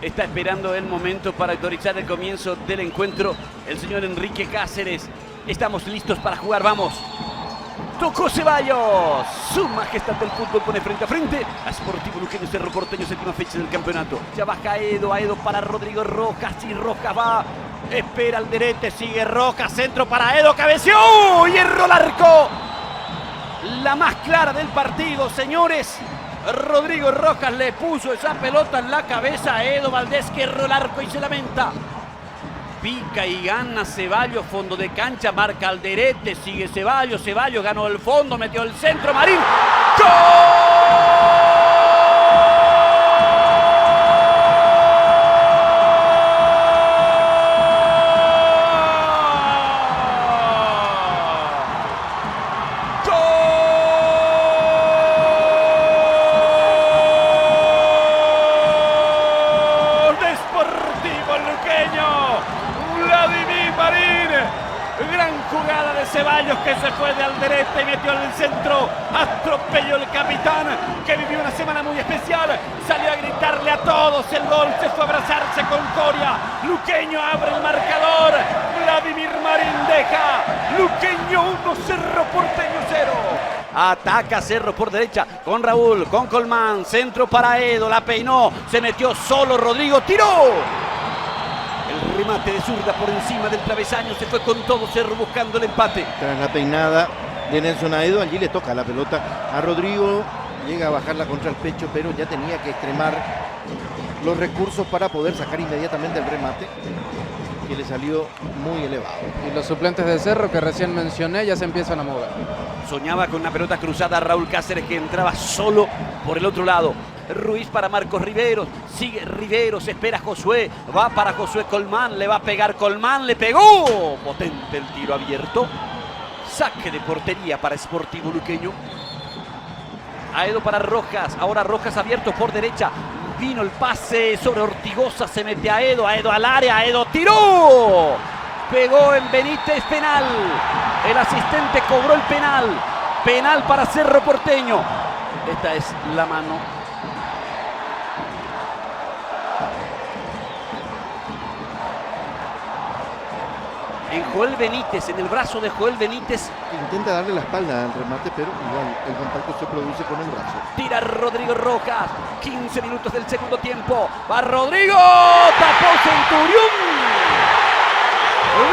Está esperando el momento para autorizar el comienzo del encuentro el señor Enrique Cáceres. Estamos listos para jugar, vamos. Tocó Ceballos. Su majestad del fútbol pone frente a frente a Sportivo Luqueño Cerro Porteño, séptima fecha del campeonato. Ya baja Aedo para Rodrigo Rojas y Rojas va. Espera Alderete, sigue Rojas, centro para Aedo, cabeció y erró el arco. La más clara del partido, señores. Rodrigo Rojas le puso esa pelota en la cabeza a Edo Valdés, que erró el arco y se lamenta. Pica y gana Ceballos, fondo de cancha, marca Alderete, sigue Ceballos, Ceballos ganó el fondo, metió el centro, Marín. ¡Gol! Gran jugada de Ceballos, que se fue de Alderete y metió en el centro. Atropelló el capitán, que vivió una semana muy especial. Salió a gritarle a todos el gol, se fue a abrazarse con Coria. Luqueño abre el marcador. Vladimir Marín deja. Luqueño 1, Cerro Porteño 0. Ataca Cerro por derecha con Raúl, con Colmán. Centro para Edo, la peinó. Se metió solo Rodrigo, tiró. El remate de zurda por encima del travesaño, se fue con todo Cerro buscando el empate. Tras la peinada de Nelson Aedo, allí le toca la pelota a Rodrigo, llega a bajarla contra el pecho, pero ya tenía que extremar los recursos para poder sacar inmediatamente el remate, que le salió muy elevado. Y los suplentes de Cerro que recién mencioné ya se empiezan a mover. Soñaba con una pelota cruzada a Raúl Cáceres, que entraba solo por el otro lado. Ruiz para Marcos Riveros, sigue Riveros, espera Josué, va para Josué Colmán, le va a pegar Colmán, le pegó, potente el tiro abierto, saque de portería para Sportivo Luqueño. Aedo para Rojas, ahora Rojas abierto por derecha, vino el pase sobre Ortigosa, se mete Aedo al área, Aedo tiró, pegó en Benítez, penal, el asistente cobró el penal, penal para Cerro Porteño. Esta es la mano. En Joel Benítez, en el brazo de Joel Benítez. Intenta darle la espalda al remate, pero igual el contacto se produce con el brazo. Tira Rodrigo Rojas, 15 minutos del segundo tiempo. Va Rodrigo, tapó Centurión.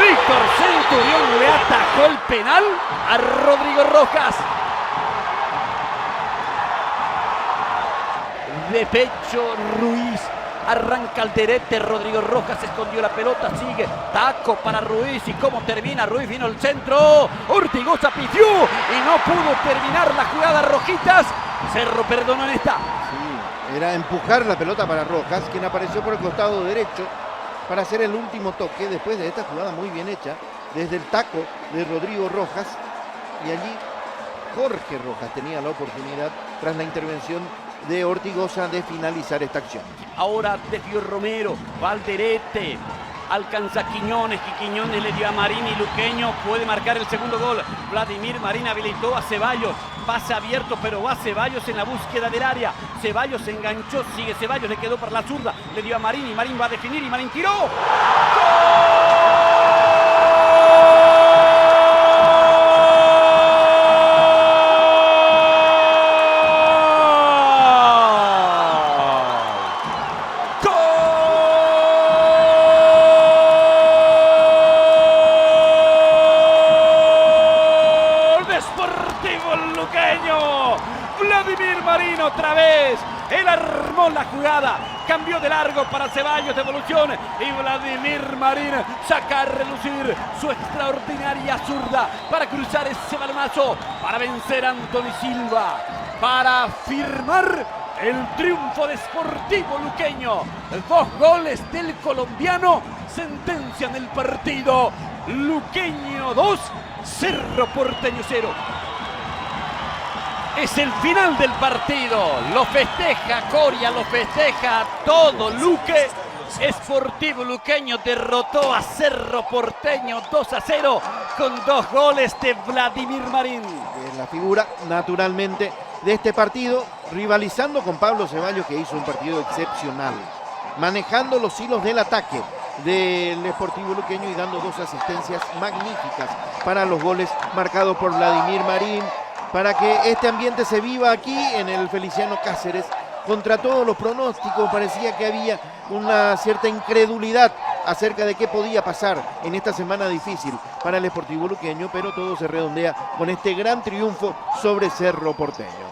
Víctor Centurión le atajó el penal a Rodrigo Rojas. De pecho Ruiz. Arranca Alderete, Rodrigo Rojas escondió la pelota, sigue, taco para Ruiz, y cómo termina Ruiz, vino el centro, Ortigosa pifió y no pudo terminar la jugada. Rojitas, Cerro perdonó en esta. Sí, era empujar la pelota para Rojas, quien apareció por el costado derecho para hacer el último toque después de esta jugada muy bien hecha, desde el taco de Rodrigo Rojas, y allí Jorge Rojas tenía la oportunidad, tras la intervención de Ortigosa, de finalizar esta acción. Ahora desvió Romero, Valderete, alcanza Quiñones, y Quiñones le dio a Marín, y Luqueño puede marcar el segundo gol. Vladimir Marín habilitó a Ceballos, pase abierto, pero va Ceballos en la búsqueda del área. Ceballos se enganchó, sigue Ceballos, le quedó para la zurda, le dio a Marín, y Marín va a definir, y Marín tiró. ¡Gol! Vladimir Marín otra vez, él armó la jugada, cambió de largo para Ceballos, devolución, y Vladimir Marín saca a relucir su extraordinaria zurda para cruzar ese balonazo, para vencer a Anthony Silva, para firmar el triunfo de Sportivo Luqueño. 2 goles del colombiano sentencian el partido. Luqueño 2, Cerro Porteño 0. Es el final del partido, lo festeja Coria, lo festeja todo Luque. Sportivo Luqueño derrotó a Cerro Porteño 2-0 con 2 goles de Vladimir Marín. Es la figura, naturalmente, de este partido, rivalizando con Pablo Ceballos, que hizo un partido excepcional. manejando los hilos del ataque del Sportivo Luqueño y dando 2 asistencias magníficas para los goles marcados por Vladimir Marín, para que este ambiente se viva aquí en el Feliciano Cáceres. Contra todos los pronósticos parecía que había una cierta incredulidad acerca de qué podía pasar en esta semana difícil para el Sportivo Luqueño, pero todo se redondea con este gran triunfo sobre Cerro Porteño.